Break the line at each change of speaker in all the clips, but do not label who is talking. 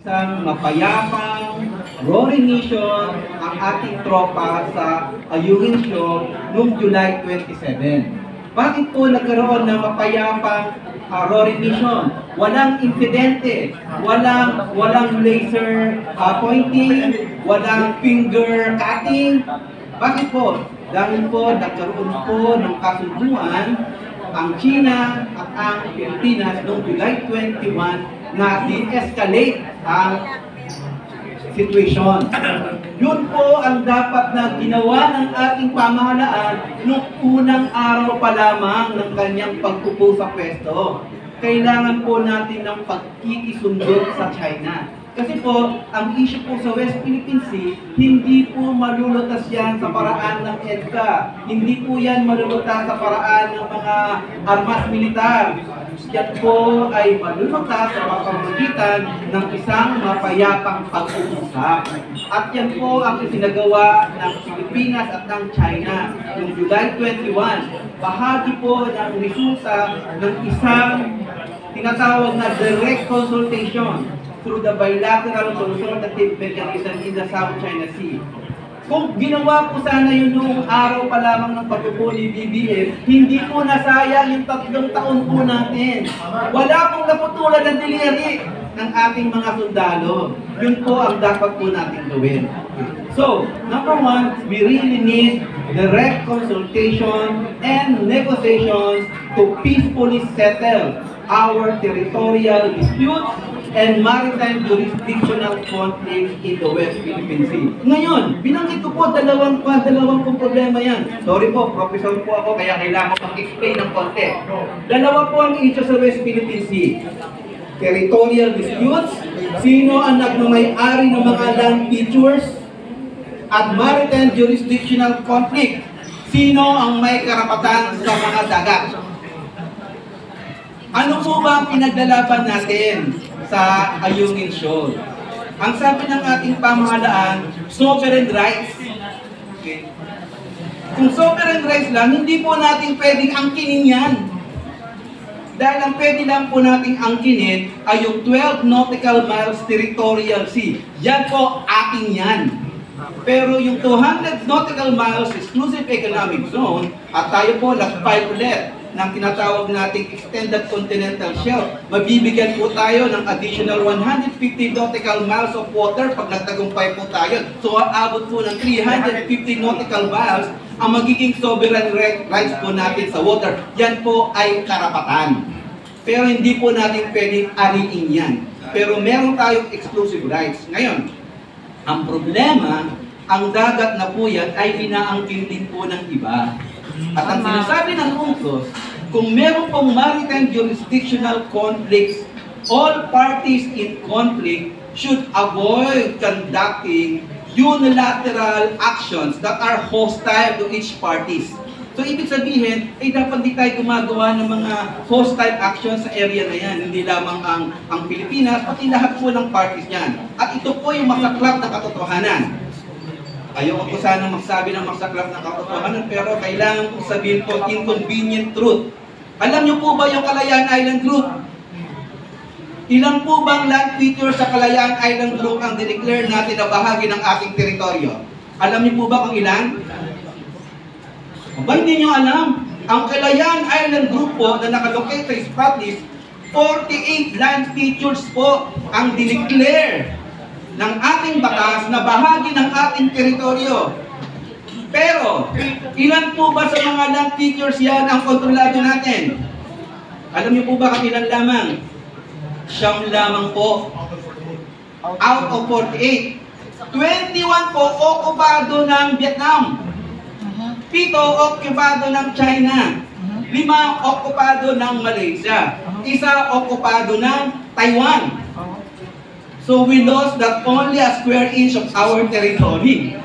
Isang mapayapang roaring mission ang ating tropa sa Ayungin Show noong July 27. Bakit po nagkaroon ng mapayapang roaring mission? Walang insidente, walang laser pointing, walang finger cutting. Bakit po? Dahil po nagkaroon po ng kasunduan ang China at ang Pilipinas noong July 21 na de-escalate ang situation. Yun po ang dapat na ginawa ng ating pamahalaan noong unang araw pa lamang ng kanyang pagpupo sa pwesto. Kailangan po natin ng pagkikisundot sa China. Kasi po, ang issue po sa West Philippine Sea, hindi po malulutas yan sa paraan ng EDCA. Hindi po yan malulutas sa paraan ng mga armas militar. Yan po ay malulutas sa pamamagitan ng isang mapayapang pag-uusap. At yan po ang isinagawa ng Pilipinas at ng China noong July 21. Bahagi po ng resulta ng isang tinatawag na direct consultation through the bilateral consultative mechanism in the South China Sea. Kung ginawa po sana yun noong araw pa lamang ng pagpupo ni BBM, hindi po nasayang yung 3 taon po natin. Wala pong naputulan ng diliri ng ating mga sundalo. Yun po ang dapat po natin gawin. So, number 1, we really need direct consultation and negotiations to peacefully settle our territorial disputes and maritime jurisdictional conflicts in the West Philippine Sea. Ngayon, binanggit ko po dalawang pong problema yan. Sorry po, professor po ako, kaya kailangan ko explain ng konti. Dalawa po ang issue sa West Philippine Sea. Territorial disputes, sino ang nagmamay-ari ng mga land features, at maritime jurisdictional conflict, sino ang may karapatan sa mga dagat. Ano po ba ang pinaglalaban natin sa Ayungin Shoal? Ang sabi ng ating pamahalaan, sovereign rights. Okay. Kung sovereign rights lang, hindi po natin pwedeng angkinin yan. Dahil ang pwede lang po nating angkinin ay yung 12 nautical miles territorial sea. Yan po ating yan. Pero yung 200 nautical miles exclusive economic zone, at tayo po nag-file ulit ng tinatawag nating extended continental shelf, mabibigyan po tayo ng additional 150 nautical miles of water pag nagtagumpay po tayo. So, aabot po ng 350 nautical miles ang magiging sovereign rights po natin sa water. Yan po ay karapatan. Pero hindi po natin pwedeng ariin yan. Pero meron tayong exclusive rights. Ngayon, ang problema, ang dagat na po yan ay pinaangkin din po ng iba. At ang sinasabi ng UNCLOS, kung meron pong maritime jurisdictional conflicts, all parties in conflict should avoid conducting unilateral actions that are hostile to each parties. So, ibig sabihin, ay dapat di tayo gumagawa ng mga hostile actions sa area na yan. Hindi lamang ang Pilipinas, pati lahat po ng parties yan. At ito po yung masaklap na katotohanan. Ayoko po sana magsabi ng masaklap na katotohanan, pero kailangan po sabihin po inconvenient truth. Alam niyo po ba yung Kalayaan Island Group? Ilan po bang land features sa Kalayaan Island Group ang dineclare natin na bahagi ng ating teritoryo? Alam niyo po ba kung ilan? Ba, hindi niyo alam. Ang Kalayaan Island Group po na nakalocate sa Spratlys, 48 land features po ang dineclare ng ating batas na bahagi ng ating teritoryo. Pero, ilan po ba sa mga land features yan ang kontrolado natin? Alam niyo po ba kung ilan lamang? 9 lamang po. Out of 48. 21 po okupado ng Vietnam. 7 okupado ng China. 5 okupado ng Malaysia. 1 okupado ng Taiwan. So we lost not only a square inch of our territory.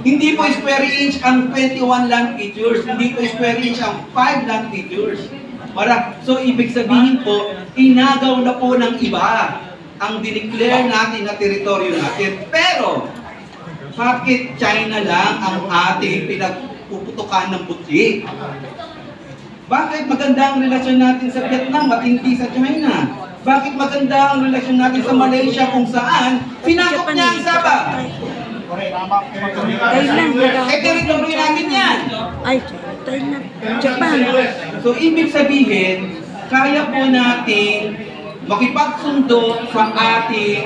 Hindi po square inch ang 21 land features. Hindi po square inch ang 5 land features. So ibig sabihin po, inagaw na po ng iba ang dineclare natin na teritoryo natin. Pero, bakit China lang ang ating pinagpuputukan ng butsi? Bakit maganda ang relasyon natin sa Vietnam at hindi sa China? Bakit maganda ang relasyon natin sa Malaysia kung saan pinakop niya ang Sabah?
Thailand.
Territory natin yan.
Ay, Thailand. Japan.
So, ibig sabihin, kaya po nating makipagsundo sa ating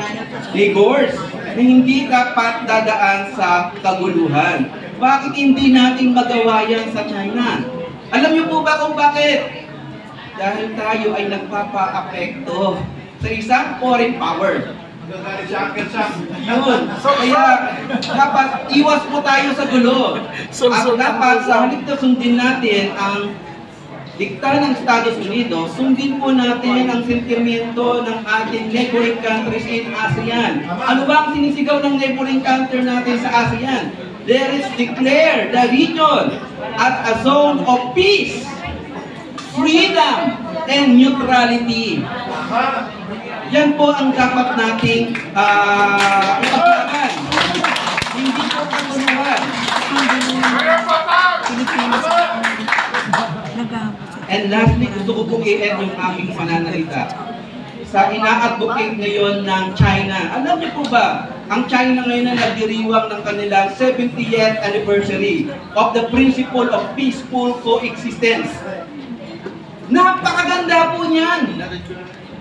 neighbors na hindi dapat dadaan sa kaguluhan. Bakit hindi natin magawa yan sa China? Alam niyo po ba kung bakit? Dahil tayo ay nagpapa-apekto sa isang foreign power. Yun. Kaya dapat iwas po tayo sa gulo. At dapat sa halip na sundin natin ang dikta ng Estados Unidos, sundin po natin ang sentimento ng ating neighboring countries in ASEAN. Ano ba ang sinisigaw ng neighboring country natin sa ASEAN? There is declare the region as a zone of peace, freedom, and neutrality. Yan po ang dapat nating ipaglaban. Hindi po kagunuhan. And lastly, gusto ko pong i-end yung aming pananalita sa ina-advocate ngayon ng China. Alam niyo po ba, ang China ngayon na nagdiriwang ng kanilang 70th anniversary of the principle of peaceful coexistence. Napakaganda po niyan.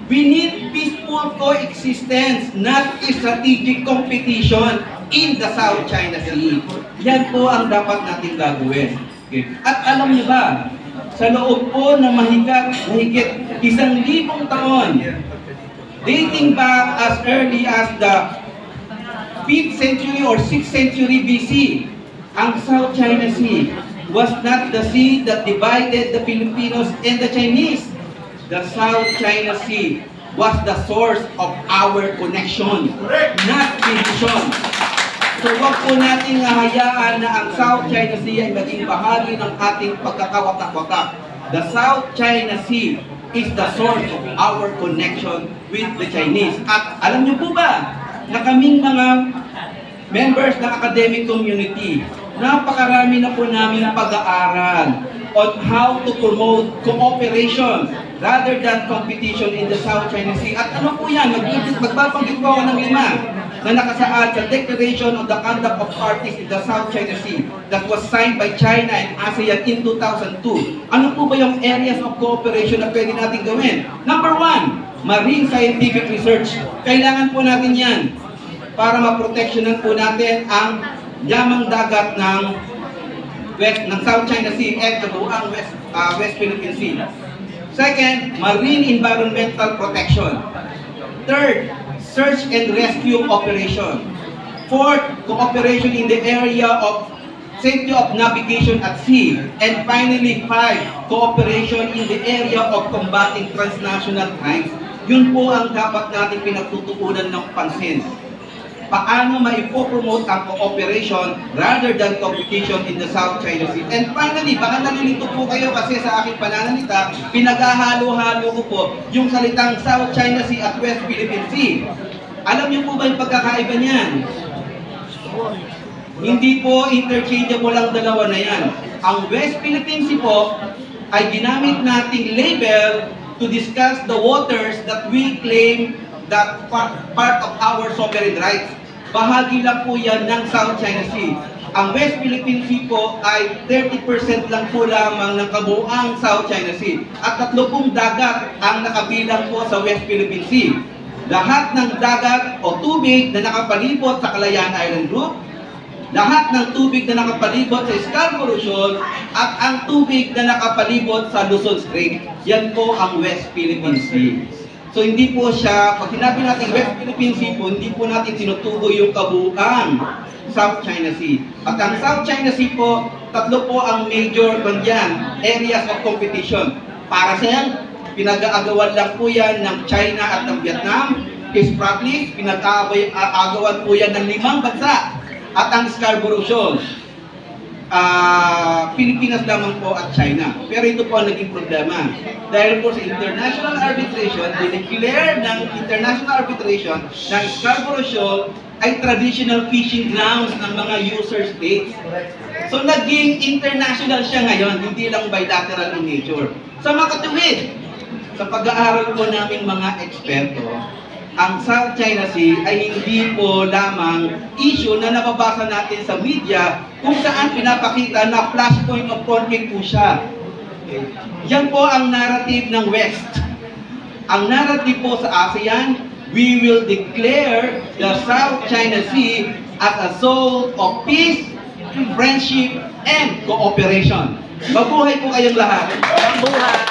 We need peaceful coexistence, not strategic competition in the South China Sea. Yan po ang dapat natin gagawin. Okay. At alam niyo ba, sa loob po na mahigit 1,000 taon, dating back as early as the 5th century or 6th century BC, ang South China Sea was not the sea that divided the Filipinos and the Chinese. The South China Sea was the source of our connection, not division. So wag po natin hayaan na ang South China Sea ay maging bahagi ng ating pagkakawatak-watak. The South China Sea is the source of our connection with the Chinese. At alam niyo po ba na kaming mga members ng academic community, napakarami na po namin pag-aaral on how to promote cooperation rather than competition in the South China Sea. At ano po yan? Magbabanggit po ako ng 5 na nakasaad sa Declaration on the Conduct of Parties in the South China Sea that was signed by China and ASEAN in 2002. Ano po ba yung areas of cooperation na pwede natin gawin? Number 1, marine scientific research. Kailangan po natin yan para maproteksyonan po natin ang yamang dagat ng South China Sea at kabuuang West Philippine Sea. Second, marine environmental protection. Third, search and rescue operation. Fourth, cooperation in the area of safety of navigation at sea. And finally, 5, cooperation in the area of combating transnational crimes. Yun po ang dapat natin pinagtutuunan ng pansin. Paano maipopromote ang cooperation rather than competition in the South China Sea. And finally, baka nalilito po kayo kasi sa aking pananalita, pinaghahalo-halo ko po yung salitang South China Sea at West Philippine Sea. Alam niyo po ba yung pagkakaiba niyan? Hindi po interchangeable ang dalawa na yan. Ang West Philippine Sea po ay ginamit nating label to discuss the waters that we claim that part of our sovereign rights. Bahagi lang po yan ng South China Sea. Ang West Philippine Sea po ay 30% lang po lamang ng kabuuang South China Sea. At 30 dagat ang nakabilang po sa West Philippine Sea. Lahat ng dagat o tubig na nakapalibot sa Kalayaan Island Group, lahat ng tubig na nakapalibot sa Scarborough Shoal, at ang tubig na nakapalibot sa Luzon Strait, yan po ang West Philippine Sea. So hindi po siya, pag sinabi natin West Philippine Sea po, hindi po natin tinutukoy yung kabuuang South China Sea. At ang South China Sea po, 3 po ang major areas of competition. Para sa yan, pinag-aagawan lang po yan ng China at ng Vietnam. Peace practice, pinag-aagawan po yan ng 5 bansa. At ang Scarborough Shoal, Pilipinas lamang po at China. Pero ito po ang naging problema. Dahil po sa international arbitration, dineclare ng international arbitration ng Scarborough Shoal ay traditional fishing grounds ng mga user states. So naging international siya ngayon, hindi lang bilateral in nature. Sa makatuwid, sa pag-aaral po naming mga eksperto, ang South China Sea ay hindi po lamang issue na nababasa natin sa media kung saan pinapakita na flashpoint of conflict po siya. Yan po ang narrative ng West. Ang narrative po sa ASEAN, we will declare the South China Sea as a zone of peace, friendship, and cooperation. Mabuhay po kayong lahat.
Buhay.